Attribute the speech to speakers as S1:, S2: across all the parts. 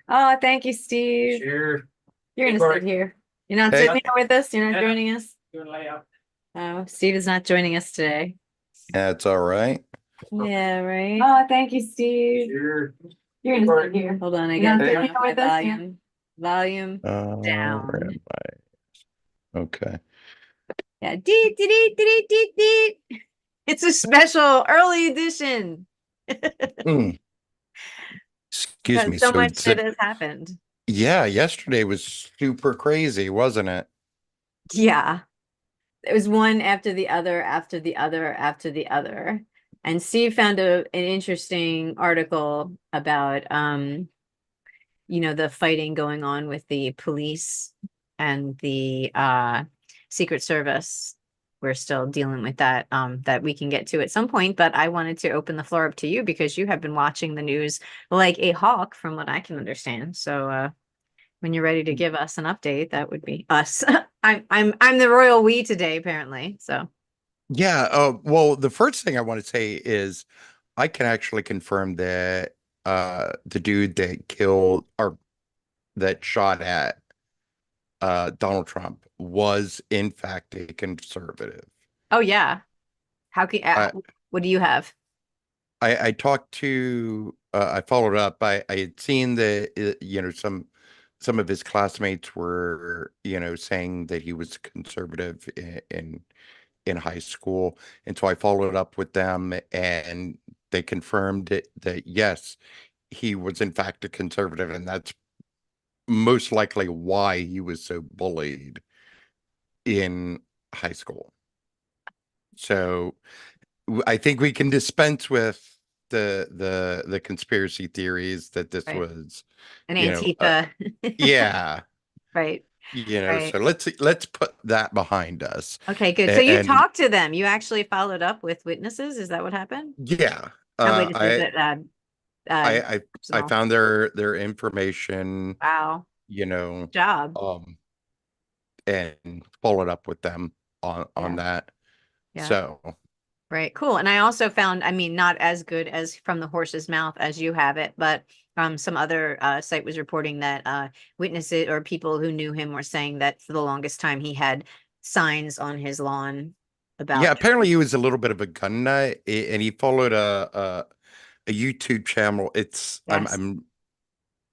S1: Oh, thank you, Steve.
S2: Sure.
S1: You're gonna sit here. You're not
S3: Hey.
S1: sitting here with us. You're not
S2: Yeah.
S1: joining us. Oh, Steve is not joining us today.
S3: That's all right.
S1: Yeah, right. Oh, thank you, Steve.
S2: Sure.
S1: You're gonna sit here. Hold on, I got
S2: Hey.
S1: my volume. Volume
S3: Where
S1: down.
S3: am I? Okay.
S1: Yeah. Deet, deet, deet, deet, deet, deet. It's a special early edition.
S3: Mm. Excuse me.
S1: So much
S3: So
S1: shit has happened.
S3: yeah, yesterday was super crazy, wasn't it?
S1: Yeah. It was one after the other, after the other, after the other. And Steve found an interesting article about the fighting going on with the police and the Secret Service. We're still dealing with that, that we can get to at some point, but I wanted to open the floor up to you because you have been watching the news like a hawk, from what I can understand. So when you're ready to give us an update, that would be us. I'm the royal we today, apparently. So
S3: Yeah. Well, the first thing I want to say is I can actually confirm that the dude that killed or that shot at Donald Trump was in fact a conservative.
S1: oh yeah. How can
S3: I
S1: what do you have?
S3: I talked to I followed up. I had seen that some of his classmates were saying that he was conservative in high school, and so I followed up with them, and they confirmed that yes, he was in fact a conservative, and that's most likely why he was so bullied in high school. So I think we can dispense with the conspiracy theories that this
S1: Right.
S3: was,
S1: An
S3: you know, uh,
S1: Antifa.
S3: yeah,
S1: Right.
S3: so
S1: Right.
S3: let's put that behind us.
S1: Okay, good. So you
S3: And
S1: talked to them. You actually followed up with witnesses. Is that what happened?
S3: yeah,
S1: Not
S3: uh,
S1: witnesses,
S3: I
S1: but
S3: I I I
S1: personal.
S3: found their information,
S1: Wow.
S3: you know,
S1: Good job.
S3: um, and followed up with them on
S1: Yeah.
S3: that.
S1: Yeah.
S3: So
S1: Right. Cool. And I also found, I mean, not as good as from the horse's mouth as you have it, but some other site was reporting that witnesses or people who knew him were saying that for the longest time he had signs on his lawn
S3: yeah,
S1: about.
S3: apparently he was a little bit of a gun nut, and he followed a YouTube channel. It's
S1: Yes.
S3: I'm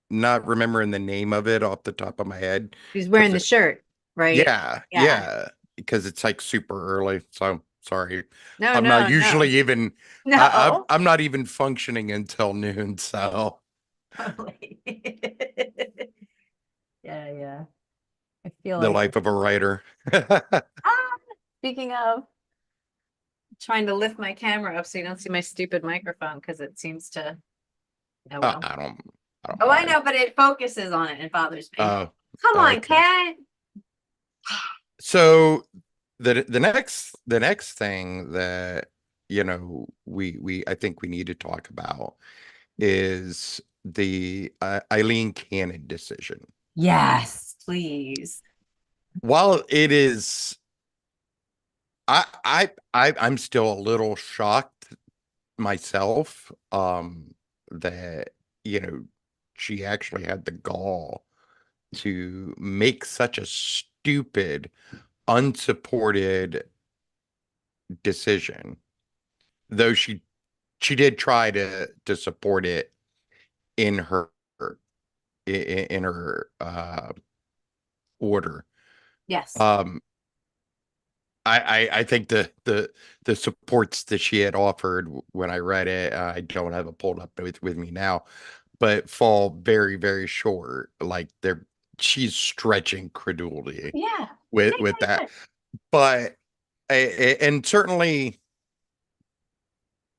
S3: not remembering the name of it off the top of my head
S1: He's wearing
S3: because
S1: the shirt, right? Yeah.
S3: yeah, because it's like super early. So sorry,
S1: No,
S3: I'm not
S1: no, no.
S3: usually even
S1: No.
S3: I'm not even functioning until noon. So
S1: Totally. Yeah, yeah. I feel
S3: the
S1: like
S3: life of a writer.
S1: ah, speaking of trying to lift my camera up so you don't see my stupid microphone because it seems to, oh well.
S3: I don't
S1: Oh, I
S3: mind.
S1: know, but it focuses on it. It bothers me.
S3: Uh,
S1: Come on,
S3: okay.
S1: cat.
S3: So the next thing that we I think we need to talk about is the Eileen Cannon decision.
S1: Yes, please.
S3: While it is, I'm still a little shocked myself, that you know she actually had the gall to make such a stupid, unsupported decision. Though she did try to support it in her in her order.
S1: Yes.
S3: Um, I think the supports that she had offered when I read it, I don't have it pulled up with me now, but fall very, very short. Like she's stretching credulity
S1: Yeah.
S3: with that. But and certainly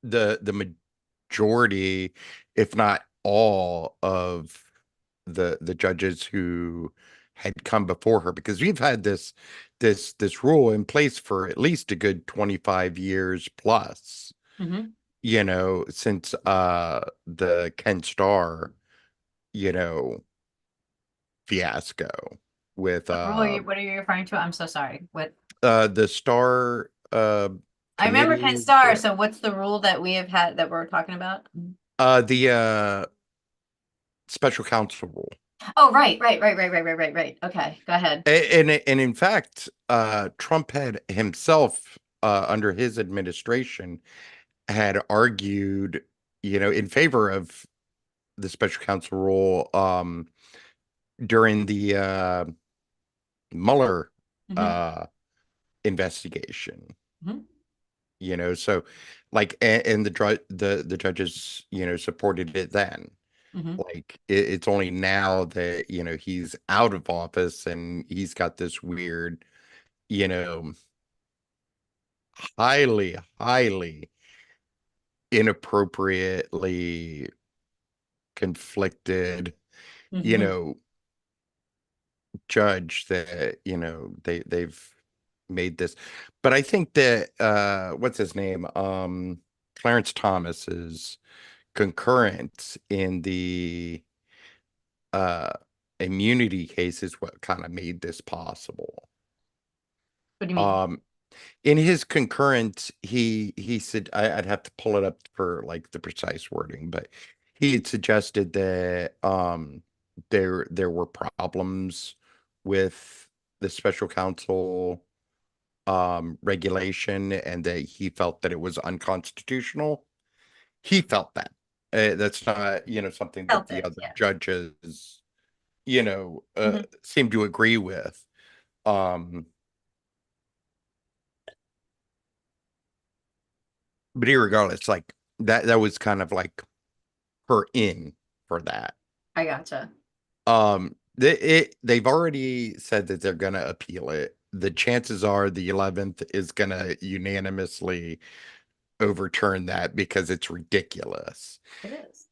S3: the majority, if not all, of the judges who had come before her, because we've had this rule in place for at least a good 25 years plus,
S1: Hmm.
S3: since the Ken Starr, you know, fiasco with
S1: What are you referring to? I'm so sorry. What?
S3: the Starr
S1: I remember Ken
S3: committee,
S1: Starr. So what's the rule that we have had that we're talking about?
S3: the special counsel rule.
S1: Oh, right. Okay, go ahead.
S3: And in fact, Trump had himself, under his administration, had argued, in favor of the special counsel rule, during the Mueller
S1: Mhm,
S3: uh, investigation.
S1: mhm,
S3: So like, and the judges, supported it then.
S1: mhm.
S3: Like it's only now that, he's out of office and he's got this weird, you know, highly, highly inappropriately conflicted, you
S1: Mhm.
S3: know, judge that, they've made this. But I think that what's his name? Clarence Thomas's concurrence in the uh immunity case is what kind of made this possible.
S1: What do you mean?
S3: Um in his concurrence, he said, I'd have to pull it up for like the precise wording, but he had suggested that there were problems with the special counsel regulation and that he felt that it was unconstitutional. He felt that. That's not, something that
S1: Felt
S3: the
S1: it,
S3: other
S1: yeah.
S3: judges,
S1: Mhm.
S3: seem to agree with. Um, but irregardless, like that was kind of like her in for that.
S1: I gotcha.
S3: They've already said that they're gonna appeal it. The chances are the 11th is gonna unanimously overturn that because it's ridiculous.
S1: It is.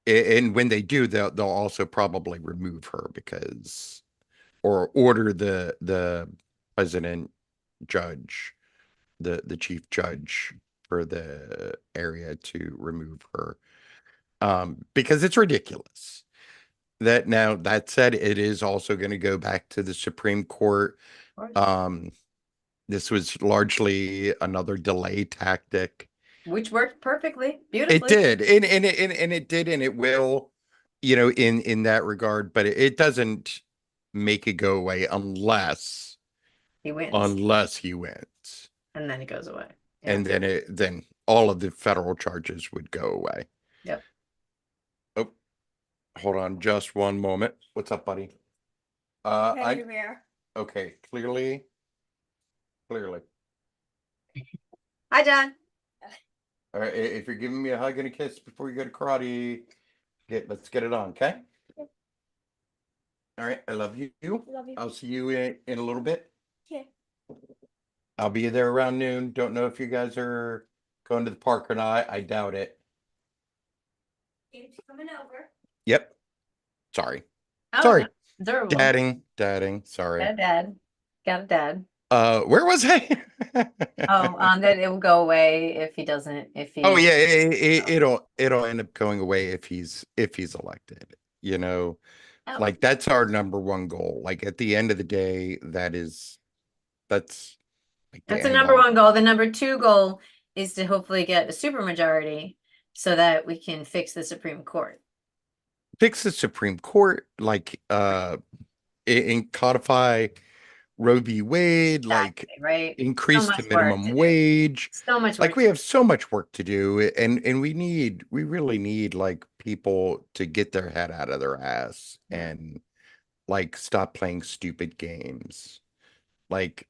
S3: And when they do, they'll also probably remove her because, or order the president judge, the chief judge for the area to remove her, because it's ridiculous. That said, it is also going to go back to the Supreme Court.
S1: Of course.
S3: Um, this was largely another delay tactic.
S1: Which worked perfectly,
S3: It
S1: beautifully.
S3: did, and it did, and it will, in that regard. But it doesn't make it go away
S1: He wins,
S3: unless he wins,
S1: and then it goes away. Yeah.
S3: and then all of the federal charges would go away.
S1: Yep.
S3: Oh, hold on, just one moment. What's up, buddy? I okay, clearly.
S1: Hi, John.
S3: All right, if you're giving me a hug and a kiss before you go to karate, let's get it on, okay? All right, I love you.
S2: Love you.
S3: I'll see you in a little bit.
S2: Okay.
S3: I'll be there around noon. Don't know if you guys are going to the park or not. I doubt it.
S2: It's coming over.
S3: Yep. Sorry.
S1: Oh,
S3: Sorry.
S1: that's adorable.
S3: Dadding. Sorry.
S1: Dad. Got a dad.
S3: Where was I?
S1: Oh, that it will go away if he doesn't, if
S3: Oh
S1: he,
S3: yeah, it'll end up going away if he's elected.
S1: oh,
S3: Like that's our number one goal. Like at the end of the day, that's like the
S1: that's the
S3: end
S1: number
S3: all.
S1: one goal. The number two goal is to hopefully get a supermajority so that we can fix the Supreme Court.
S3: Fix the Supreme Court, like codify Roe v. Wade, like
S1: Exactly, right? So
S3: increase the
S1: much work
S3: minimum
S1: to do.
S3: wage.
S1: So much
S3: Like
S1: work.
S3: we have so much work to do, and we really need like people to get their head out of their ass
S1: Yeah.
S3: and like stop playing stupid games. Like,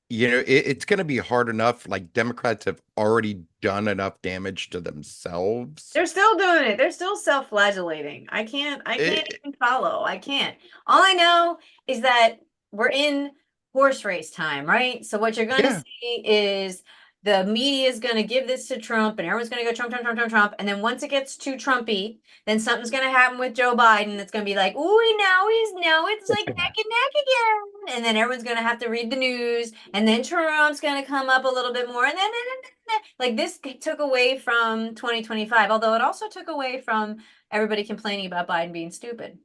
S3: it's going to be hard enough. Like Democrats have already done enough damage to themselves.
S1: They're still doing it. They're still self-flagellating. I can't
S3: It,
S1: even follow. I can't. All I know is that we're in horse race time, right? So what you're gonna
S3: yeah,
S1: see is the media is gonna give this to Trump and everyone's gonna go Trump, Trump, Trump, Trump, Trump. And then once it gets too Trumpy, then something's gonna happen with Joe Biden. It's gonna be like, ooh, now it's like neck and neck again. And then everyone's gonna have to read the news, and then Trump's gonna come up a little bit more, and then like this took away from 2025, although it also took away from everybody complaining about Biden being stupid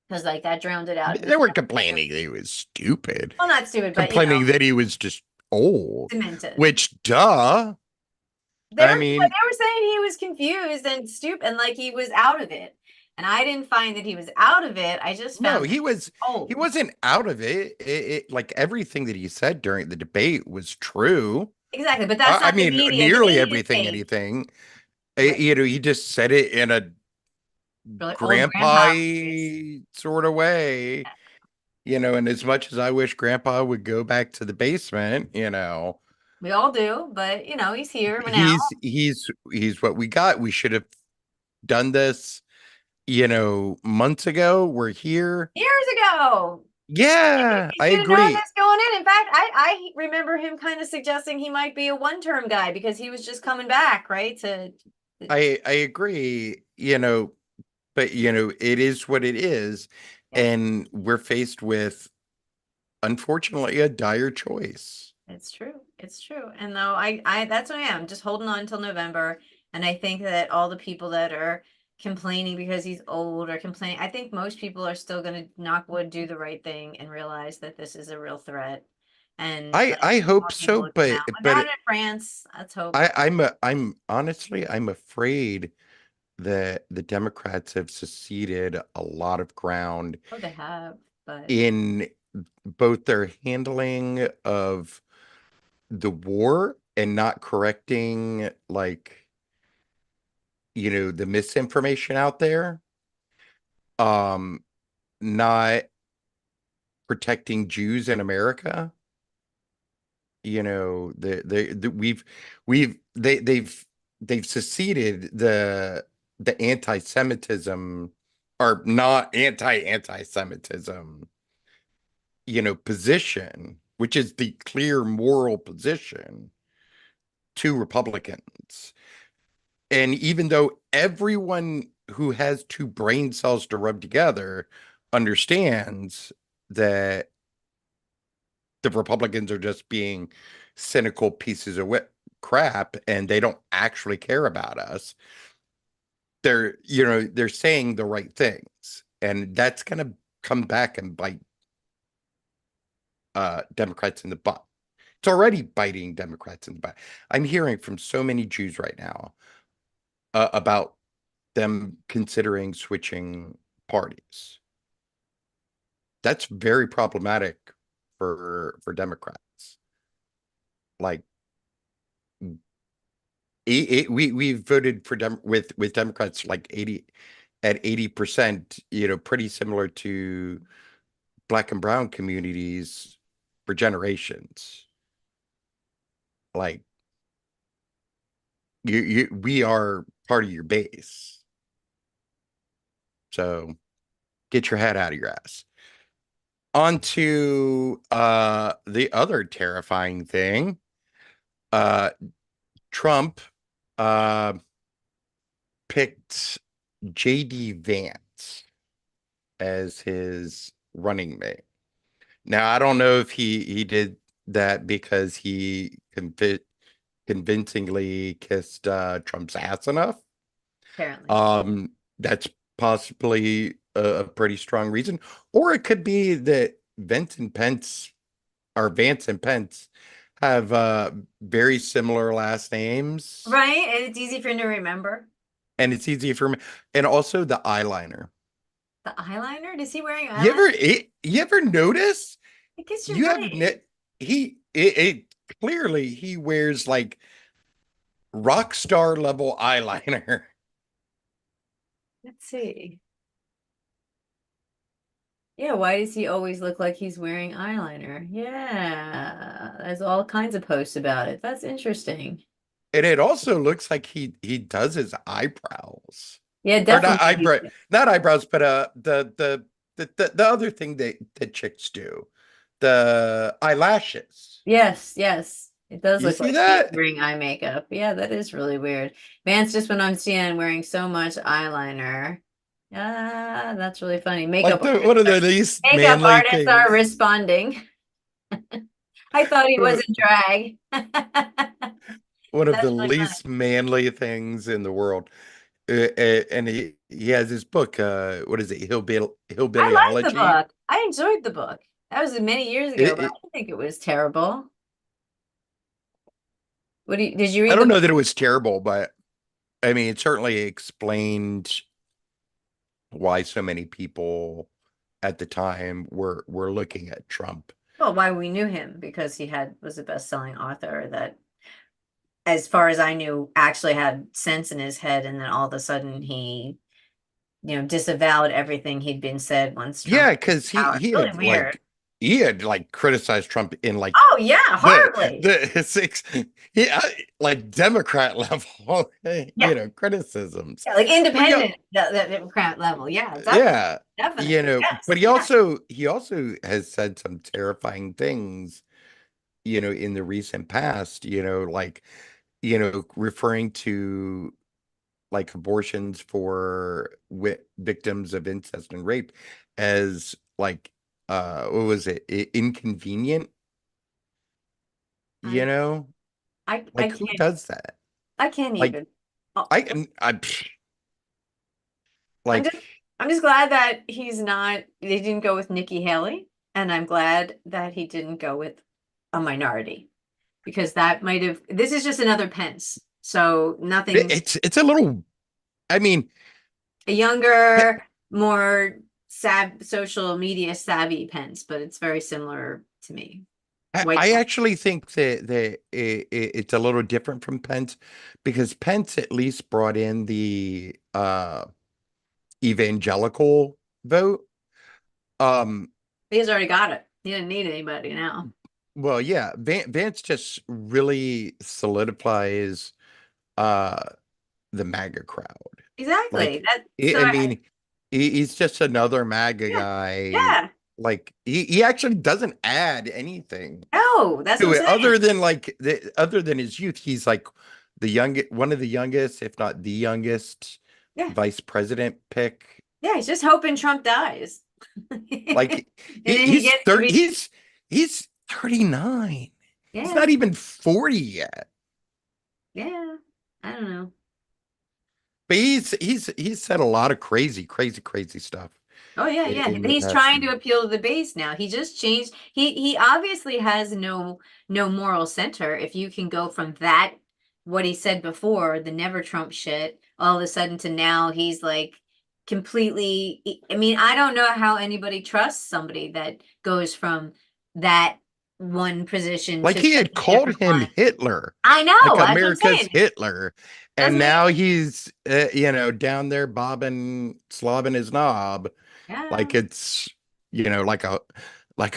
S1: because like that drowned it out.
S3: they were complaining that he was stupid,
S1: Well, not stupid, but
S3: complaining that he was just old,
S1: demented.
S3: which duh.
S1: They
S3: I
S1: were
S3: mean,
S1: saying he was confused and stupid and like he was out of it. And I didn't find that he was out of it. I just
S3: no,
S1: found that
S3: he
S1: old.
S3: wasn't out of it. Like everything that he said during the debate was true.
S1: Exactly, but that's
S3: I
S1: not the
S3: mean,
S1: media. The
S3: nearly
S1: media
S3: everything,
S1: take
S3: anything.
S1: right,
S3: He just said it in a
S1: really old
S3: grandpa
S1: grandpa voice.
S3: sort of way, and as much as I wish grandpa would go back to the basement,
S1: We all do, but he's here now.
S3: he's what we got. We should have done this, months ago. We're here.
S1: Years ago.
S3: Yeah,
S1: You
S3: I
S1: should have known
S3: agree.
S1: this going in. In fact, I remember him kind of suggesting he might be a one-term guy because he was just coming back, right?
S3: I agree, but it is what it is,
S1: Yeah,
S3: and we're faced with, unfortunately, a dire choice.
S1: it's true. It's true. And though I that's what I am, just holding on until November. And I think that all the people that are complaining because he's old or complaining, I think most people are still going to knock wood, do the right thing, and realize that this is a real threat. And
S3: I
S1: let
S3: I hope
S1: more people
S3: so,
S1: to come
S3: but
S1: out. We're down in France. Let's hope.
S3: I'm honestly, I'm afraid that the Democrats have seceded a lot of ground
S1: Oh, they have, but
S3: in both their handling of the war and not correcting, like, the misinformation out there, um not protecting Jews in America. They've seceded the anti-Semitism, or not anti-Semitism, position, which is the clear moral position, to Republicans. And even though everyone who has two brain cells to rub together understands that the Republicans are just being cynical pieces of crap and they don't actually care about us, they're saying the right things. And that's going to come back and bite Democrats in the butt. It's already biting Democrats in the butt. I'm hearing from so many Jews right now about them considering switching parties. That's very problematic for Democrats. Like, we voted for with Democrats like 80%, pretty similar to Black and brown communities for generations. Like, we are part of your base. So get your head out of your ass. On to the other terrifying thing. Uh Trump uh picked JD Vance as his running mate. Now, I don't know if he did that because he convincingly kissed Trump's ass enough.
S1: apparently.
S3: Um, that's possibly a pretty strong reason, or it could be that Vance and Pence have very similar last names,
S1: Right? And it's easy for him to remember.
S3: and it's easy for me. And also the eyeliner.
S1: The eyeliner? Is he wearing
S3: You
S1: eyeliner?
S3: ever you ever notice?
S1: I guess you're
S3: You have
S1: right.
S3: it clearly he wears like rock star level eyeliner.
S1: Let's see. Yeah, why does he always look like he's wearing eyeliner? Yeah, there's all kinds of posts about it. That's interesting.
S3: And it also looks like he does his eyebrows.
S1: Yeah,
S3: Or not
S1: definitely.
S3: eyebrow, not eyebrows, but the other thing that chicks do, the eyelashes.
S1: Yes, yes. It does
S3: You
S1: look
S3: see
S1: like he's
S3: that?
S1: wearing eye makeup. Yeah, that is really weird. Vance just went on CNN wearing so much eyeliner. Yeah, that's really funny.
S3: Like one of the least
S1: Makeup
S3: manly
S1: artists are
S3: things.
S1: responding. I thought he was in drag.
S3: One of the
S1: That's really funny.
S3: least manly things in the world. And he has his book. What is it?
S1: I liked the
S3: Hillbillyology.
S1: book. I enjoyed the book. That was many years ago,
S3: It,
S1: but I
S3: it,
S1: didn't think it was terrible. did you read
S3: I
S1: the
S3: don't know that it was terrible, but I mean, it certainly explained why so many people at the time were looking at Trump.
S1: well, why we knew him because was a best-selling author that, as far as I knew, actually had sense in his head, and then all of a sudden he, disavowed everything he'd been said once Trump
S3: Yeah,
S1: was in
S3: because
S1: power. It's really weird.
S3: he had like criticized Trump in like
S1: Oh yeah, horribly.
S3: the six yeah like Democrat level
S1: Yeah,
S3: criticisms.
S1: yeah, like
S3: But yeah,
S1: independent that Democrat level. Yeah, definitely,
S3: yeah,
S1: definitely. Yes,
S3: but
S1: yeah.
S3: he also has said some terrifying things, in the recent past, like referring to like abortions for victims of incest and rape as like what was it, inconvenient,
S1: I,
S3: you know
S1: I
S3: like who
S1: can't,
S3: does that?
S1: I can't
S3: Like
S1: even. Oh,
S3: I
S1: I'm
S3: like
S1: just, I'm just glad that they didn't go with Nikki Haley, and I'm glad that he didn't go with a minority because that might have. This is just another Pence, so nothing.
S3: it's a little, I mean,
S1: A younger, more social media savvy Pence, but it's very similar to me. White.
S3: I actually think that it's a little different from Pence, because Pence at least brought in the evangelical vote. Um,
S1: He's already got it. He didn't need anybody now.
S3: well, yeah, Vance just really solidifies uh the MAGA crowd.
S1: Exactly.
S3: Like,
S1: That so
S3: I mean, he's just another MAGA
S1: yeah,
S3: guy.
S1: yeah.
S3: Like, he actually doesn't add anything
S1: No, that's what
S3: to
S1: I'm
S3: it
S1: saying.
S3: other than his youth. He's like one of the youngest, if not the youngest,
S1: Yeah.
S3: vice president pick.
S1: Yeah, he's just hoping Trump dies.
S3: Like,
S1: And then he gets to be
S3: he's 39. He's
S1: yeah,
S3: not even 40 yet.
S1: yeah. I don't know.
S3: But he's said a lot of crazy stuff
S1: Oh yeah, yeah.
S3: in the
S1: He's
S3: past
S1: trying
S3: few
S1: to
S3: years.
S1: appeal to the base now. He just changed. He obviously has no moral center. If you can go from that what he said before, the never Trump shit, all of a sudden to now he's like completely I mean, I don't know how anybody trusts somebody that goes from that one position
S3: Like,
S1: to
S3: he
S1: the
S3: had called
S1: different
S3: him
S1: one.
S3: Hitler,
S1: I
S3: like
S1: know, that's what I'm
S3: America's
S1: saying.
S3: Hitler, and
S1: Doesn't
S3: now
S1: even
S3: he's down there slobbing his knob,
S1: yeah.
S3: like it's like a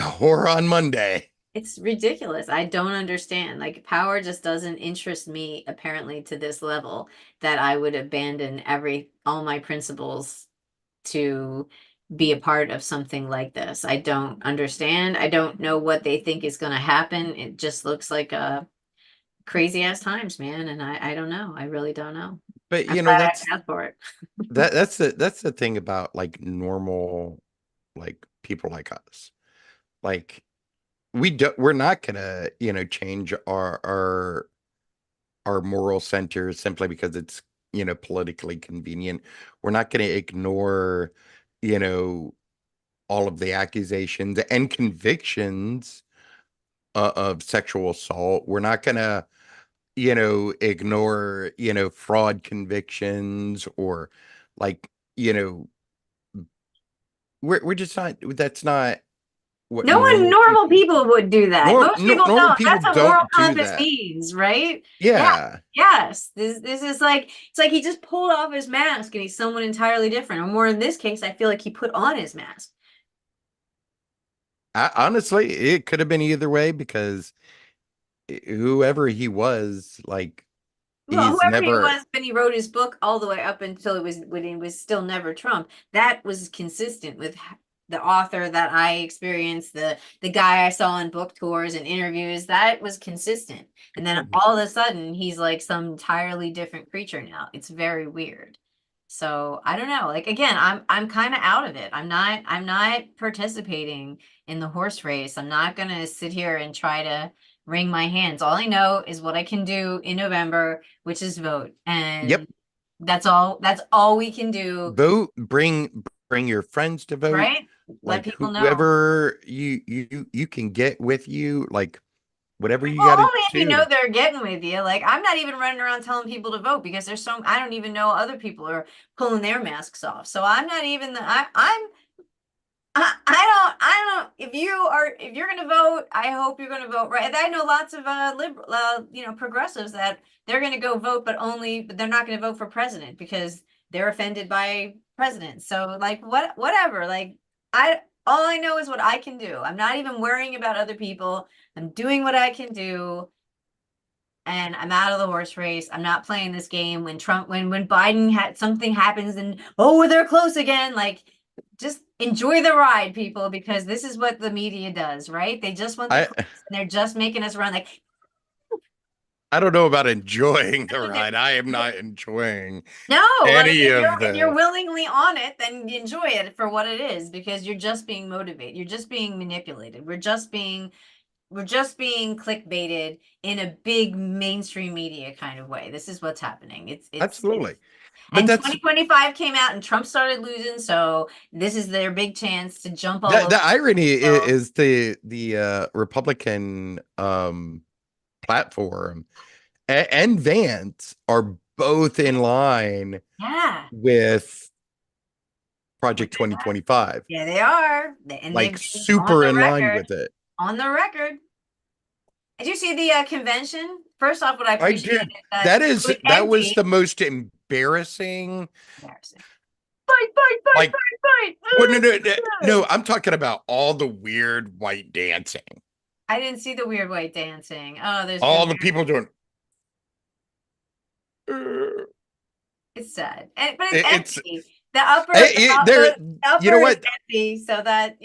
S3: whore on Monday.
S1: It's ridiculous. I don't understand. Like power just doesn't interest me apparently to this level that I would abandon all my principles to be a part of something like this. I don't understand. I don't know what they think is going to happen. It just looks like a crazy ass times, man, and I don't know. I really don't know.
S3: But
S1: I'm glad I asked for it.
S3: that's the thing about like normal, like people like us. Like, we're not gonna change our moral center simply because it's politically convenient. We're not going to ignore you know all of the accusations and convictions of sexual assault. We're not going to ignore fraud convictions, or like you know we're just not, that's not what
S1: No one,
S3: normal
S1: normal
S3: people
S1: people would do that. Most people
S3: normal
S1: don't.
S3: people
S1: That's what moral
S3: don't do
S1: compass
S3: that.
S1: means, right? Yeah.
S3: Yeah.
S1: Yes. This is like it's like he just pulled off his mask and he's someone entirely different. Or more in this case, I feel like he put on his mask.
S3: Honestly, it could have been either way, because whoever he was, like,
S1: Well,
S3: he's
S1: whoever he
S3: never.
S1: was when he wrote his book, all the way up until it was when it was still never Trump, that was consistent with the author that I experienced, the guy I saw on book tours and interviews. That was consistent, and then all of a sudden he's like some entirely different creature now. It's very weird. So I don't know. Like again, I'm kind of out of it. I'm not participating in the horse race. I'm not gonna sit here and try to wring my hands. All I know is what I can do in November, which is vote.
S3: Yep.
S1: And that's all we can do,
S3: Vote. Bring your friends to vote.
S1: right? Let
S3: Like,
S1: people know.
S3: whoever you can get with you. Like, whatever you
S1: Well,
S3: got to
S1: only if you know
S3: do.
S1: they're getting with you. Like, I'm not even running around telling people to vote because I don't even know other people are pulling their masks off. So I'm not even I don't, if you're going to vote, I hope you're going to vote right. And I know lots of, liberal, progressives that they're going to go vote, but they're not going to vote for president because they're offended by presidents. So like, whatever, like all I know is what I can do. I'm not even worrying about other people. I'm doing what I can do. And I'm out of the horse race. I'm not playing this game when Biden had something happens and oh, they're close again. Like, just enjoy the ride, people, because this is what the media does, right? They just want the
S3: I
S1: clicks and they're just making us run like
S3: I don't know about enjoying the
S1: they're-
S3: ride. I am not enjoying
S1: no, like
S3: any of
S1: if you're
S3: the.
S1: willingly on it, then enjoy it for what it is because you're just being motivated. You're just being manipulated. We're just being clickbaited in a big mainstream media kind of way. This is what's happening.
S3: Absolutely. But
S1: And
S3: that's
S1: 2025 came out and Trump started losing, so this is their big chance to jump all
S3: the
S1: over.
S3: irony
S1: So,
S3: is the Republican platform and Vance are both in line
S1: yeah,
S3: with Project 2025,
S1: yeah, they are, and
S3: like
S1: they've been on
S3: super
S1: the
S3: in line
S1: record.
S3: with it.
S1: On the record. Did you see the convention? First off, what I
S3: I
S1: appreciated
S3: did.
S1: is that it was
S3: That was
S1: empty.
S3: the most embarrassing.
S1: Embarrassing. Fight, fight, fight,
S3: Like,
S1: fight,
S3: well, no, no,
S1: fight.
S3: no, I'm talking about all the weird white dancing,
S1: I didn't see the weird white dancing. Oh, there's
S3: all
S1: been
S3: the people doing.
S1: it's sad, but it's
S3: It's
S1: empty. The upper,
S3: there.
S1: the
S3: You know
S1: upper is
S3: what?
S1: empty, so that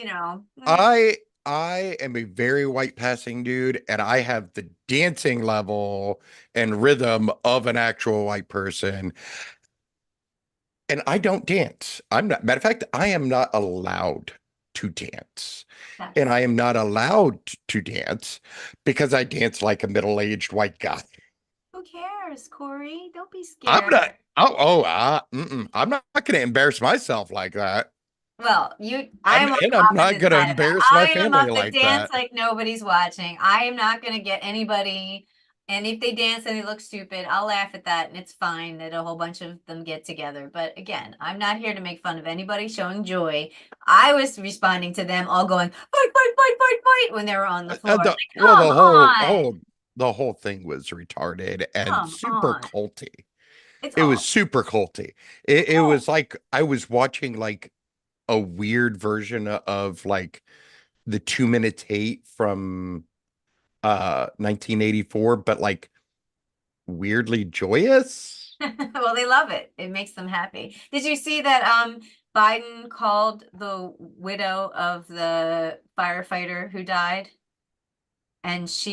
S3: I I am a very white passing dude, and I have the dancing level and rhythm of an actual white person. And I don't dance. I'm not, matter of fact, I am not allowed to dance. And
S1: that's
S3: I am not allowed to dance because I dance like a middle-aged white guy.
S1: who cares, Corey? Don't be
S3: I'm
S1: scared.
S3: not, I'm not going to embarrass myself like that.
S1: Well, I'm on
S3: And
S1: the
S3: I'm not
S1: opposite
S3: going to
S1: side of that.
S3: embarrass my
S1: I am
S3: family
S1: up to
S3: like
S1: dance
S3: that.
S1: like nobody's watching. I am not going to get anybody. And if they dance and they look stupid, I'll laugh at that and it's fine that a whole bunch of them get together. But again, I'm not here to make fun of anybody showing joy. I was responding to them all going, fight, fight, fight, fight, fight when they were on the floor. Like,
S3: Well,
S1: come on.
S3: the whole thing was retarded and
S1: Come
S3: super
S1: on.
S3: culty.
S1: It's
S3: It was
S1: all.
S3: super culty. It was like I was watching like a weird version of like the 2 Minute Hate from 1984, but like weirdly joyous.
S1: Well, they love it. It makes them happy. Did you see that Biden called the widow of the firefighter who died? And this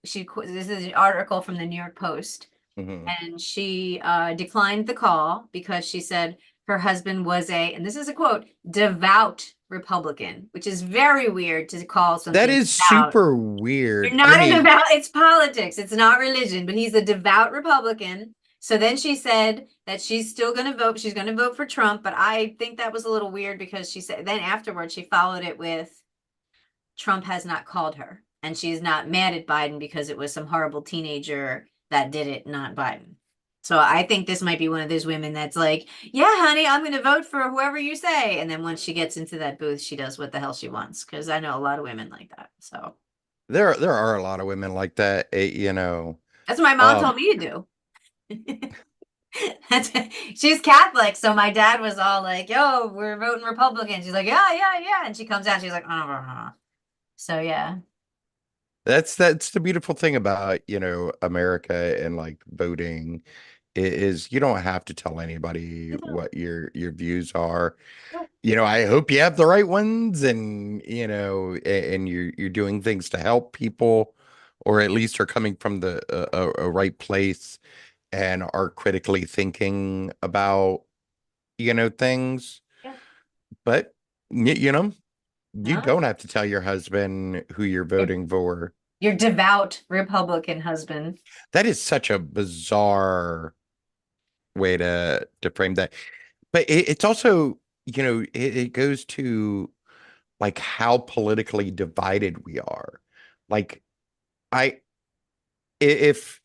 S1: is an article from the New York Post,
S3: Mhm.
S1: and she declined the call because she said her husband was and this is a quote, devout Republican, which is very weird to call something
S3: That is
S1: devout.
S3: super
S1: You're
S3: weird. I
S1: not a
S3: mean,
S1: devout, it's politics. It's not religion, but he's a devout Republican. So then she said that she's still going to vote. She's going to vote for Trump, but I think that was a little weird because she said then afterwards she followed it with Trump has not called her and she's not mad at Biden because it was some horrible teenager that did it, not Biden. So I think this might be one of those women that's like, yeah, honey, I'm going to vote for whoever you say. And then once she gets into that booth, she does what the hell she wants. Because I know a lot of women like that. So
S3: there are a lot of women like that, you know.
S1: that's what my mom
S3: Um,
S1: told me to do. She's Catholic, so my dad was all like, "Yo, we're voting Republican." She's like, "Yeah, yeah, yeah," and she comes out, she's like, "Oh." So yeah,
S3: that's the beautiful thing about, you know, America and like voting is you don't have to tell anybody
S1: you know,
S3: what your views are.
S1: no,
S3: You know, I hope you have the right ones and you know and you're doing things to help people or at least are coming from the a right place and are critically thinking about, you know, things.
S1: yeah,
S3: But you know, you
S1: no,
S3: don't have to tell your husband who you're voting for.
S1: your devout Republican husband.
S3: That is such a bizarre way to frame that. But it's also, you know, it goes to like how politically divided we are. Like I if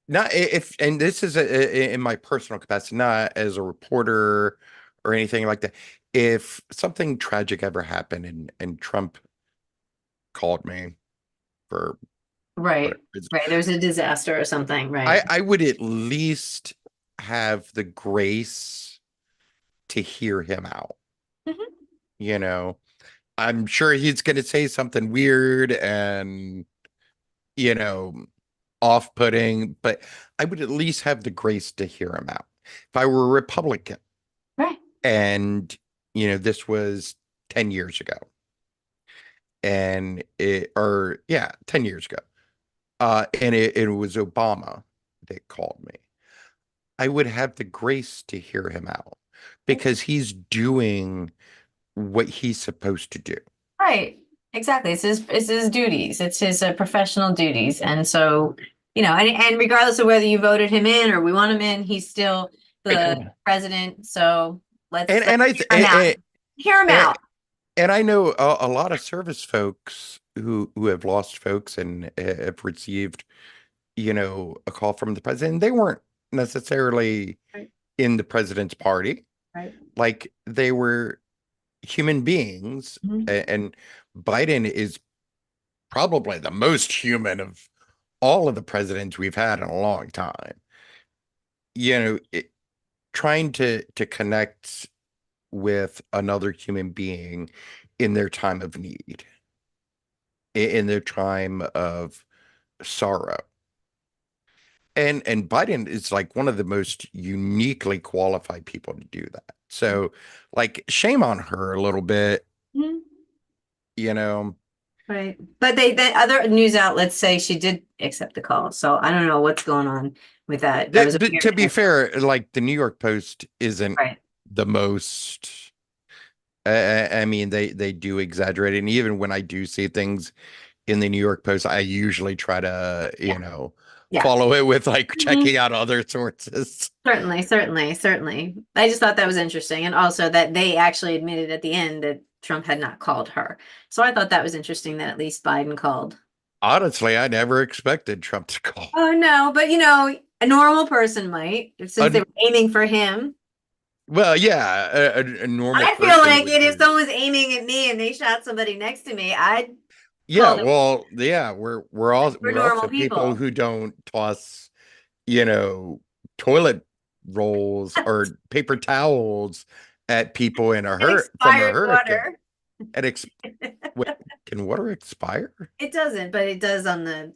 S3: not if and this is in my personal capacity, not as a reporter or anything like that. If something tragic ever happened and Trump called me for
S1: Right.
S3: whatever reason,
S1: Right. There's a disaster or something. Right.
S3: I would at least have the grace to hear him out.
S1: Mhm.
S3: You know, I'm sure he's going to say something weird and, you know, off-putting, but I would at least have the grace to hear him out. If I were a Republican
S1: Right.
S3: and, this was 10 years ago and or yeah, 10 years ago, and it was Obama that called me, I would have the grace to hear him out because he's doing what he's supposed to do.
S1: Right. Exactly. It's his duties. It's his professional duties. And so, and regardless of whether you voted him in or we want him in, he's still the president. So let's
S3: And I
S1: hear him out. Hear him
S3: and,
S1: out.
S3: and I know a lot of service folks who have lost folks and have received, a call from the president. They weren't necessarily
S1: Right.
S3: in the president's party.
S1: Right.
S3: Like they were human beings,
S1: Mhm.
S3: and Biden is probably the most human of all of the presidents we've had in a long time. Trying to connect with another human being in their time of need, in their time of sorrow. And Biden is like one of the most uniquely qualified people to do that. So, like, shame on her a little bit,
S1: Mhm.
S3: you know.
S1: Right. But the other news outlets say she did accept the call. So I don't know what's going on with that. That was a weird
S3: To be
S1: headline.
S3: fair, like the New York Post isn't
S1: Right.
S3: the most. I mean, they do exaggerate, and even when I do see things in the New York Post, I usually try to,
S1: Yeah. Yeah.
S3: follow it with like
S1: Mhm.
S3: checking out other sources.
S1: Certainly, certainly, certainly. I just thought that was interesting. And also that they actually admitted at the end that Trump had not called her. So I thought that was interesting that at least Biden called.
S3: Honestly, I never expected Trump to call.
S1: Oh no, but a normal person might, since they
S3: Uh,
S1: were aiming for him.
S3: well, yeah, a normal
S1: I feel
S3: person
S1: like
S3: would
S1: it if
S3: do.
S1: someone was aiming at me and they shot somebody next to me, I'd
S3: Yeah,
S1: call them.
S3: well, yeah,
S1: We're
S3: we're
S1: normal
S3: also people
S1: people.
S3: who don't toss, you know, toilet rolls or paper towels at people in a
S1: And
S3: hurt from a
S1: expired
S3: hurricane.
S1: water.
S3: And wait, can water expire?
S1: It doesn't, but it does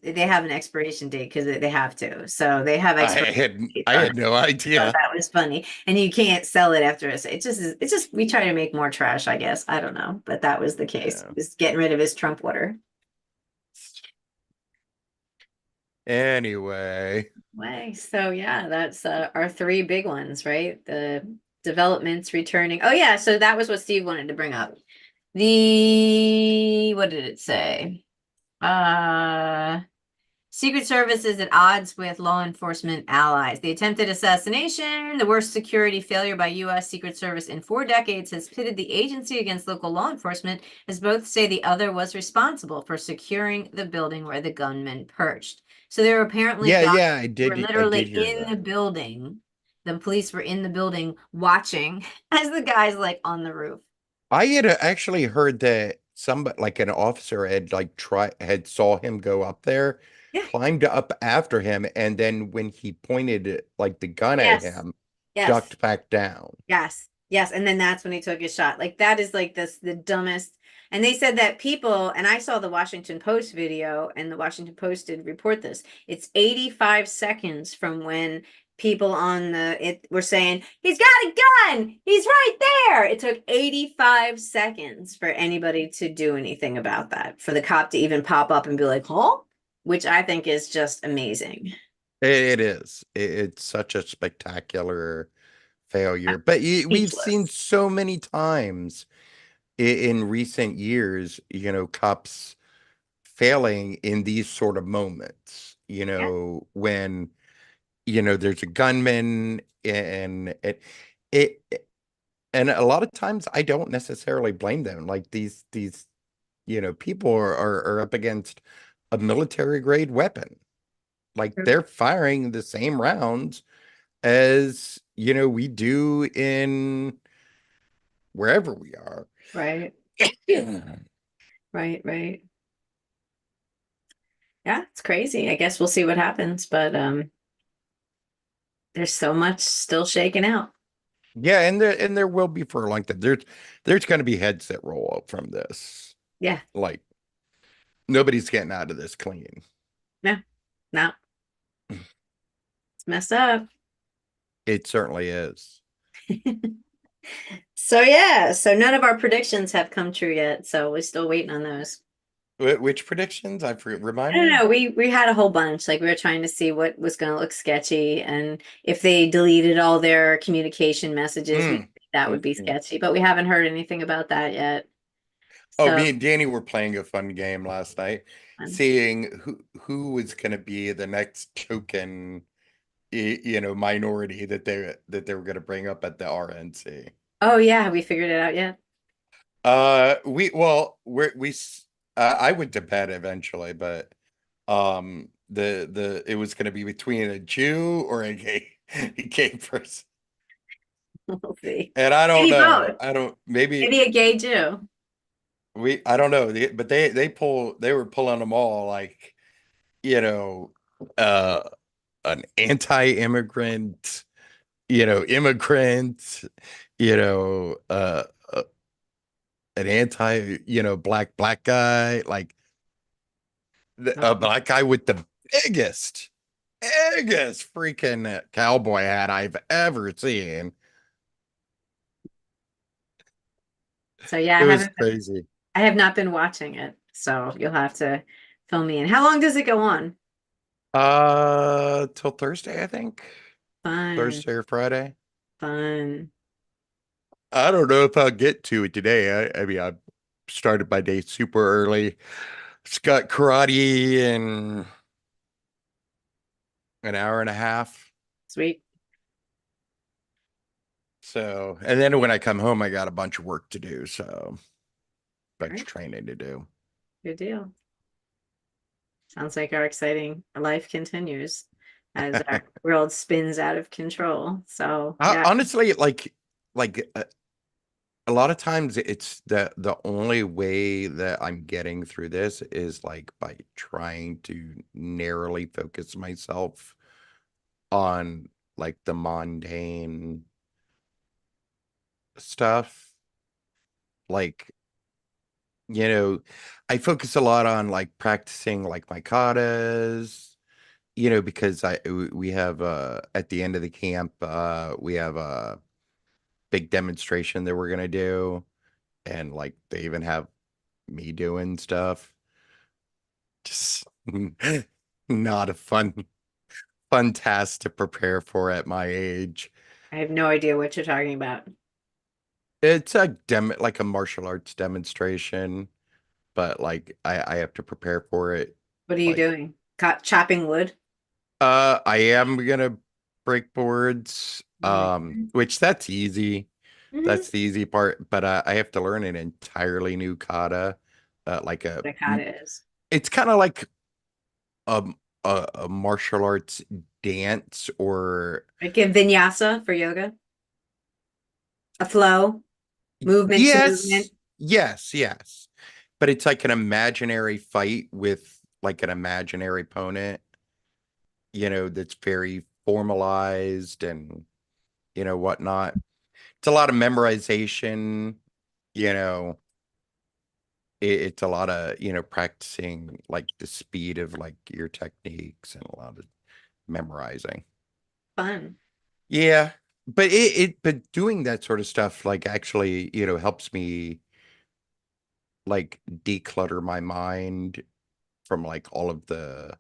S1: they have an expiration date because they have to. So they have expiration dates
S3: I
S1: on
S3: had
S1: it.
S3: no
S1: So
S3: idea.
S1: that was funny. And you can't sell it after it's just we try to make more trash, I guess. I don't know. But that was the case.
S3: Yeah.
S1: He was getting rid of his Trump water.
S3: Anyway,
S1: Way. So yeah, that's our three big ones, right? The developments returning. Oh yeah, so that was what Steve wanted to bring up. What did it say? Uh Secret Service is at odds with law enforcement allies. The attempted assassination, the worst security failure by U.S. Secret Service in 4 decades, has pitted the agency against local law enforcement, as both say the other was responsible for securing the building where the gunman perched. So there were apparently
S3: yeah,
S1: were
S3: I
S1: literally
S3: did hear
S1: in the
S3: that.
S1: building. The police were in the building watching as the guy's like on the roof.
S3: I had actually heard that somebody, like an officer, had had saw him go up there,
S1: Yeah.
S3: climbed up after him, and then when he pointed like the gun at
S1: Yes.
S3: him,
S1: Yes.
S3: ducked back down.
S1: Yes. Yes. And then that's when he took his shot. Like that is like the dumbest. And they said that people, and I saw the Washington Post video, and the Washington Post did report this. It's 85 seconds from when people on it were saying, he's got a gun. He's right there. It took 85 seconds for anybody to do anything about that, for the cop to even pop up and be like, huh? Which I think is just amazing.
S3: It is. It's such a spectacular
S1: I'm
S3: failure. But we've seen
S1: speechless.
S3: so many times in recent years, cops failing in these sort of moments,
S1: Yeah.
S3: when, there's a gunman and it, and a lot of times I don't necessarily blame them. Like these, people are up against a military grade weapon. Like
S1: True.
S3: they're firing the same rounds as, we do in wherever we are.
S1: Right,
S3: Yeah.
S1: right, right. Yeah, it's crazy. I guess we'll see what happens, but there's so much still shaking out.
S3: Yeah, and there will be for a long time. There's going to be heads that roll up from this.
S1: Yeah,
S3: Like nobody's getting out of this clean.
S1: no, no, it's messed up.
S3: It certainly is.
S1: So yeah, so none of our predictions have come true yet, so we're still waiting on those.
S3: Which predictions?
S1: I
S3: Remind
S1: don't
S3: me.
S1: know. We had a whole bunch. Like we were trying to see what was going to look sketchy, and if they deleted all their communication messages, we
S3: Mm,
S1: think that would
S3: mm,
S1: be
S3: mm.
S1: sketchy. But we haven't heard anything about that yet.
S3: Oh,
S1: So
S3: me and Danny were playing a fun game last night,
S1: um,
S3: seeing who was going to be the next token, minority that they were going to bring up at the RNC.
S1: oh yeah, have we figured it out yet?
S3: We well, I went to bed eventually, but the it was going to be between a Jew or a gay a gay person,
S1: We'll see.
S3: and I don't
S1: Maybe
S3: know.
S1: both.
S3: I don't maybe
S1: Maybe a gay Jew.
S3: I don't know. But they were pulling them all like you know uh an anti-immigrant, immigrant, you know uh, uh an anti, black guy, like a
S1: Oh.
S3: black guy with the biggest freaking cowboy hat I've ever seen.
S1: So yeah,
S3: It was crazy.
S1: I have not been watching it. So you'll have to fill me in. How long does it go on?
S3: Till Thursday, I think.
S1: Fun,
S3: Thursday or Friday.
S1: fun.
S3: I don't know if I'll get to it today. I mean, I started my day super early. It's got karate in an hour and a half.
S1: Sweet.
S3: So, and then when I come home, I got a bunch of work to do. So,
S1: All
S3: bunch of
S1: right,
S3: training to do.
S1: good deal. Sounds like our exciting life continues as our world spins out of control. So yeah,
S3: Honestly, like a lot of times it's the only way that I'm getting through this is like by trying to narrowly focus myself on like the mundane stuff. Like, you know, I focus a lot on like practicing like my katas, because we have at the end of the camp we have a big demonstration that we're gonna do, and like they even have me doing stuff. Just not a fun task to prepare for at my age.
S1: I have no idea what you're talking about.
S3: It's a like a martial arts demonstration, but like I have to prepare for it.
S1: What are you
S3: Like
S1: doing? Chopping wood?
S3: I am gonna break boards,
S1: Mhm.
S3: which that's easy.
S1: Mhm.
S3: That's the easy part, but I have to learn an entirely new kata. Like
S1: The kata is
S3: it's kind of like um a martial arts dance, or
S1: like a vinyasa for yoga, a flow, movement to
S3: yes,
S1: movement.
S3: yes, but it's like an imaginary fight with like an imaginary opponent, that's very formalized and whatnot. It's a lot of memorization, you know it's a lot of practicing like the speed of like your techniques, and a lot of memorizing.
S1: Fun.
S3: Yeah, but doing that sort of stuff like actually helps me like declutter my mind from like all of the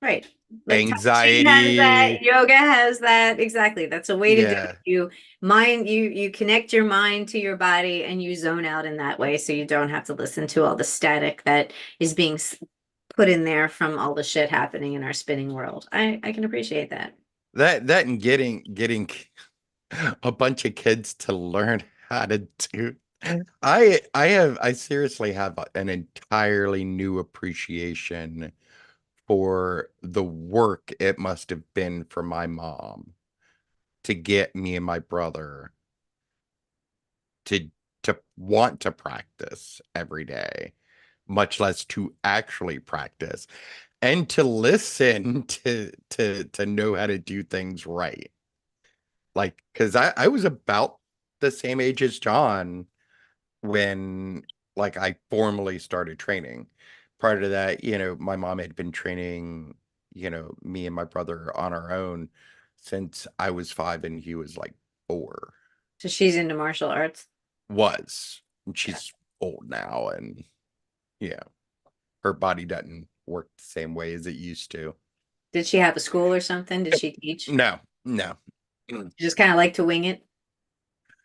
S1: Right. Like Tai Chi has that,
S3: anxiety.
S1: yoga has that. Exactly. That's a way to do it.
S3: Yeah,
S1: You connect your mind to your body and you zone out in that way so you don't have to listen to all the static that is being put in there from all the shit happening in our spinning world. I can appreciate that.
S3: and getting a bunch of kids to learn how to do I seriously have an entirely new appreciation for the work it must have been for my mom to get me and my brother to want to practice every day, much less to actually practice and to listen to know how to do things right. Like, because I was about the same age as John when like I formally started training. Prior to that, my mom had been training, me and my brother on our own since I was 5 and he was like 4.
S1: So she's into martial arts.
S3: Was. And
S1: Yeah.
S3: she's old now and yeah, her body doesn't work the same way as it used to.
S1: Did she have a school or something? Did she teach?
S3: No, no.
S1: She just kind of like to wing it.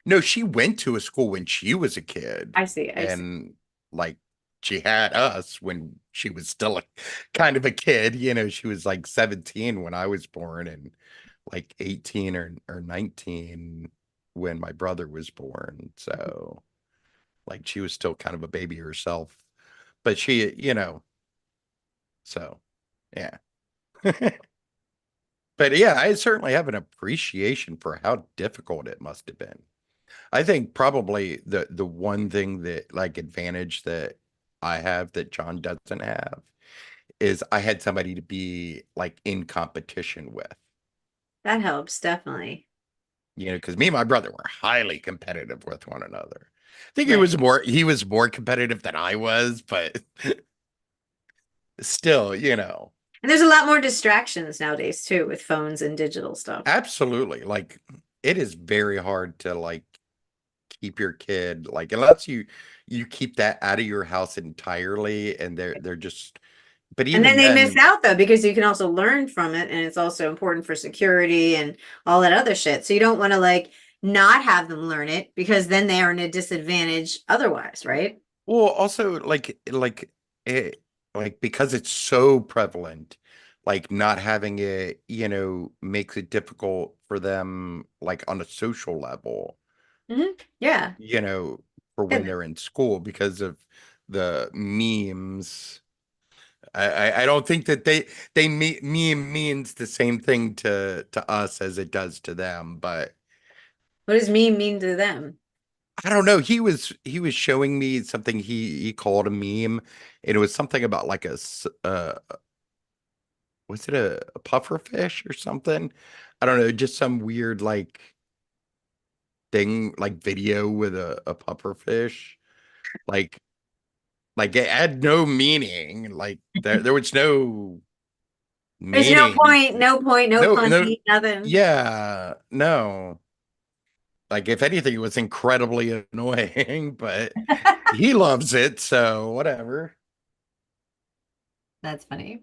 S3: No, she went to a school when she was a kid
S1: I see. I see.
S3: and like she had us when she was still a kind of a kid, she was like 17 when I was born and like 18 or 19 when my brother was born. So like she was still kind of a baby herself. But she, so yeah. But yeah, I certainly have an appreciation for how difficult it must have been. I think probably the one thing that like advantage that I have that John doesn't have is I had somebody to be like in competition with.
S1: That helps, definitely.
S3: Because me and my brother were highly competitive with one another. I think
S1: Right.
S3: he was more competitive than I was, but still,
S1: And there's a lot more distractions nowadays too with phones and digital stuff.
S3: absolutely. Like it is very hard to like keep your kid like unless you keep that out of your house entirely and they're just but
S1: And then
S3: even
S1: they miss
S3: then
S1: out though, because you can also learn from it, and it's also important for security and all that other shit. So you don't want to like not have them learn it because then they are in a disadvantage otherwise, right?
S3: well also it like because it's so prevalent like not having it makes it difficult for them like on a social level
S1: Yeah.
S3: you know for when
S1: And
S3: they're in school because of the memes. I don't think that meme means the same thing to us as it does to them, but
S1: what does meme mean to them?
S3: I don't know. He was showing me something he called a meme, and it was something about like was it a puffer fish or something? I don't know, just some weird like thing like video with a puffer fish. Like it had no meaning. Like there was no
S1: There's no
S3: meaning.
S1: point, no point, no
S3: No, no,
S1: funny, nothing.
S3: yeah, no. Like if anything, it was incredibly annoying, but he loves it, so whatever.
S1: That's funny.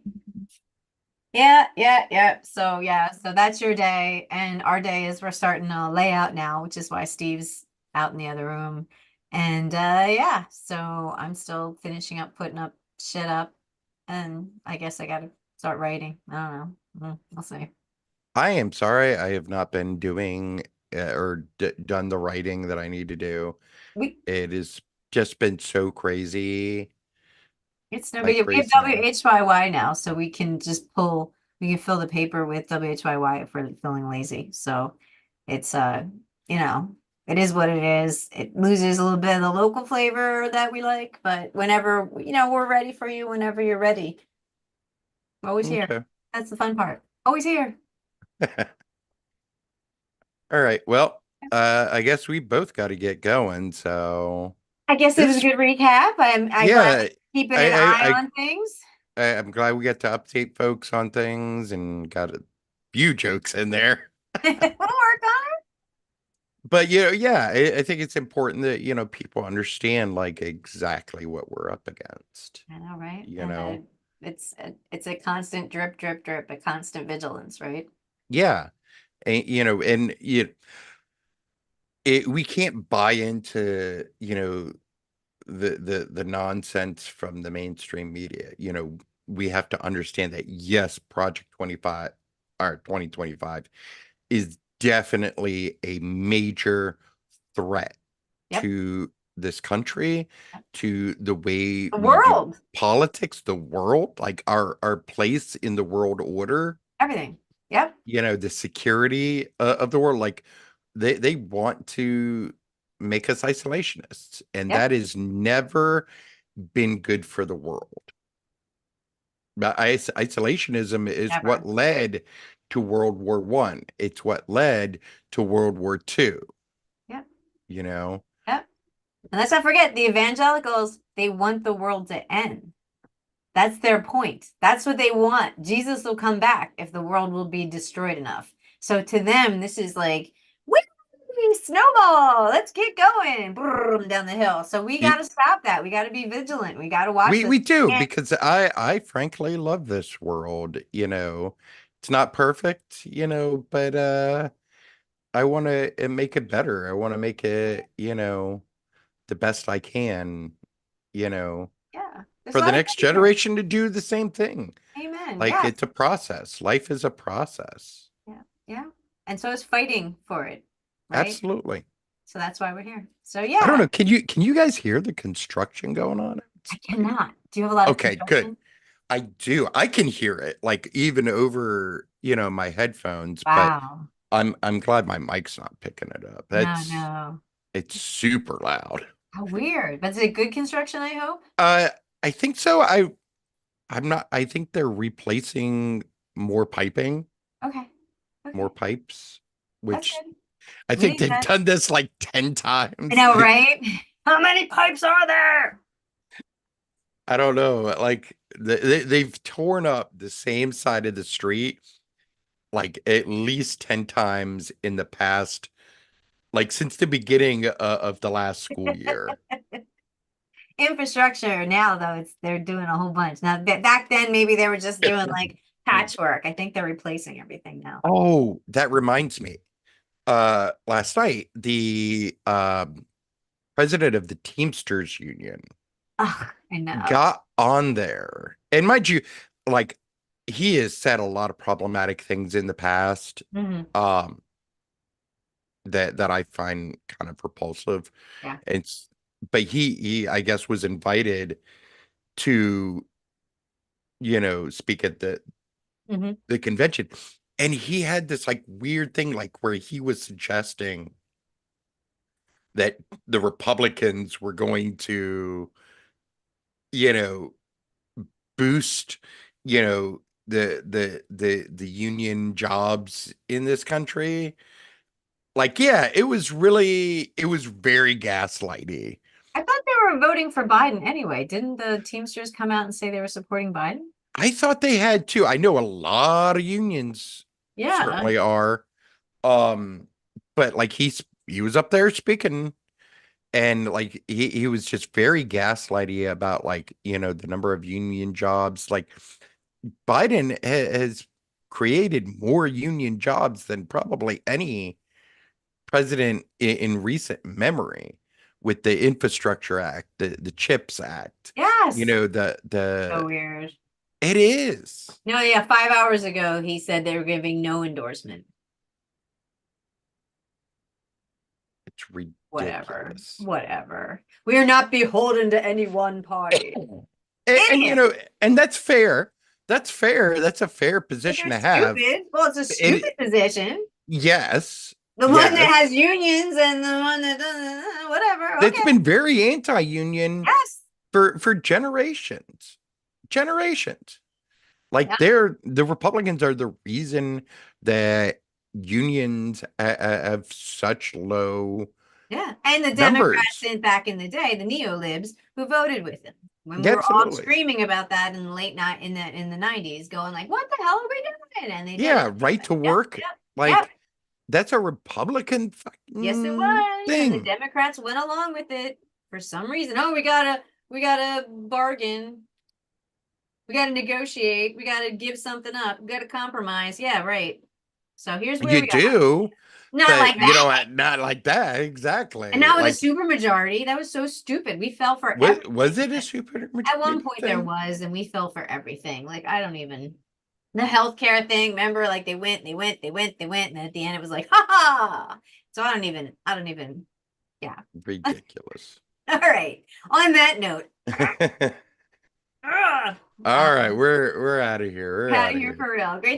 S1: Yeah, yeah, yeah. So yeah, so that's your day, and our day is we're starting to lay out now, which is why Steve's out in the other room. And yeah, so I'm still finishing up putting up shit up, and I guess I gotta start writing. I don't know. We'll see.
S3: I am sorry I have not been doing or d done the writing that I need to do.
S1: We
S3: It has just been so crazy,
S1: It's no big
S3: like
S1: deal. We have
S3: crazy.
S1: WHYY now, so we can fill the paper with WHYY if we're feeling lazy. So it's you know, it is what it is. It loses a little bit of the local flavor that we like, but whenever, we're ready for you whenever you're ready. We're always here.
S3: Okay.
S1: That's the fun part. Always here.
S3: All right. Well, I guess we both got to get going. So
S1: I guess it was a
S3: this,
S1: good recap. I'm glad
S3: yeah,
S1: you're keeping an
S3: I,
S1: eye
S3: I,
S1: on things.
S3: I'm glad we got to update folks on things and got a few jokes in there.
S1: We'll work on
S3: But yeah, I think it's important that people understand like exactly what we're up against.
S1: it. I know, right?
S3: You
S1: And
S3: know,
S1: it's a constant drip, drip, drip, a constant vigilance, right?
S3: yeah, and we can't buy into the nonsense from the mainstream media. We have to understand that yes, Project 25 or 2025 is definitely a major threat
S1: Yep.
S3: to this country, to the way
S1: The
S3: we do
S1: world,
S3: politics, the world, like our place in the world order,
S1: everything. Yep.
S3: the security of the world. Like they want to make us isolationists, and
S1: Yep.
S3: that has never been good for the world. But isolationism is what
S1: Never.
S3: led to World War One. It's what led to World War Two.
S1: Yep.
S3: You know,
S1: Yep. And let's not forget the evangelicals, they want the world to end. That's their point. That's what they want. Jesus will come back if the world will be destroyed enough. So to them, this is like, whee, snowball, let's get going brrrm, down the hill. So we got
S3: it,
S1: to stop that. We got to be vigilant. We got to watch
S3: we
S1: this.
S3: we do,
S1: And
S3: because I frankly love this world. It's not perfect, but I want to make it better. I want to make it, the best I can, you know,
S1: yeah, there's
S3: for
S1: a
S3: the
S1: lot of
S3: next
S1: good here.
S3: generation to do the same thing.
S1: Amen.
S3: Like,
S1: Yeah.
S3: it's a process. Life is a process.
S1: Yeah. Yeah. And so is fighting for it. Right.
S3: Absolutely.
S1: So that's why we're here. So
S3: I don't
S1: yeah,
S3: know. Can you guys hear the construction going on?
S1: I cannot. Do you have a lot of
S3: Okay, good.
S1: construction?
S3: I do. I can hear it, like, even over, my headphones, but
S1: Wow.
S3: I'm glad my mic's not picking it up.
S1: No, no.
S3: It's super loud.
S1: How weird. But is it good construction, I hope?
S3: Uh, I think so. I'm not. I think they're replacing more piping,
S1: Okay.
S3: more
S1: Okay.
S3: pipes,
S1: That's
S3: which
S1: good.
S3: I
S1: We
S3: think
S1: need
S3: they've
S1: that.
S3: done this like 10
S1: I
S3: times.
S1: know, right? How many pipes are there?
S3: I don't know. Like, they've torn up the same side of the street like at least 10 times in the past, like since the beginning of the last school year.
S1: Infrastructure now, though, they're doing a whole bunch. Now, back then, maybe they were just doing like patchwork. I think they're replacing everything now.
S3: Oh, that reminds me. Last night, the president of the Teamsters Union
S1: Ugh, I know.
S3: got on there. And mind you, like, he has said a lot of problematic things in the past,
S1: Hmm.
S3: um, that I find kind of repulsive.
S1: Yeah.
S3: But he I guess was invited to, speak at
S1: Hmm.
S3: the convention. And he had this like weird thing, like where he was suggesting that the Republicans were going to, you know, boost, the union jobs in this country. Like, yeah, it was very gaslighty.
S1: I thought they were voting for Biden anyway. Didn't the Teamsters come out and say they were supporting Biden?
S3: I thought they had too. I know a lot of unions
S1: Yeah.
S3: certainly are. Um, but like he was up there speaking, and like he was just very gaslighty about, like, the number of union jobs. Like, Biden has created more union jobs than probably any president in recent memory, with the Infrastructure Act, the CHIPS Act,
S1: Yes.
S3: the
S1: So weird.
S3: it is.
S1: No, yeah, 5 hours ago he said they were giving no endorsement.
S3: It's
S1: Whatever.
S3: ridiculous.
S1: Whatever. We are not beholden to any one party.
S3: And
S1: Idiot.
S3: and that's fair. That's fair. That's a fair
S1: But
S3: position
S1: they're
S3: to have.
S1: stupid. Well, it's a stupid position.
S3: Yes.
S1: The one that
S3: Yes.
S1: has unions and the one that doesn't, whatever.
S3: That's
S1: Okay.
S3: been very anti-union
S1: Yes.
S3: for generations. Generations. Like,
S1: Yeah.
S3: the Republicans are the reason that unions have such low
S1: Yeah. And the
S3: numbers.
S1: Democrats back in the day, the neolibs who voted with him. When we
S3: Yeah,
S1: were all
S3: absolutely.
S1: screaming about that in the late night in the 90s, going like, what the hell are we doing? And they did
S3: Yeah,
S1: it.
S3: right to
S1: Yep,
S3: work.
S1: yep,
S3: Like,
S1: yep.
S3: that's a Republican
S1: Yes, it
S3: fucking
S1: was. And the
S3: thing.
S1: Democrats went along with it for some reason. Oh, we gotta bargain. We gotta negotiate. We gotta give something up. We gotta compromise. Yeah, right. So here's where
S3: You
S1: we are.
S3: do,
S1: Not
S3: but
S1: like that.
S3: not like that. Exactly.
S1: And now with a
S3: Like,
S1: super majority, that was so stupid. We fell for
S3: was
S1: everything.
S3: it a super
S1: At one
S3: majority
S1: point there
S3: thing?
S1: was, and we fell for everything. Like, I don't even, the healthcare thing, remember, like they went, and at the end it was like, ha ha. So I don't even, yeah.
S3: Ridiculous.
S1: All right. On that note.
S3: All right, we're out of here. We're
S1: Out
S3: out
S1: of
S3: of
S1: here
S3: here.
S1: for real. Great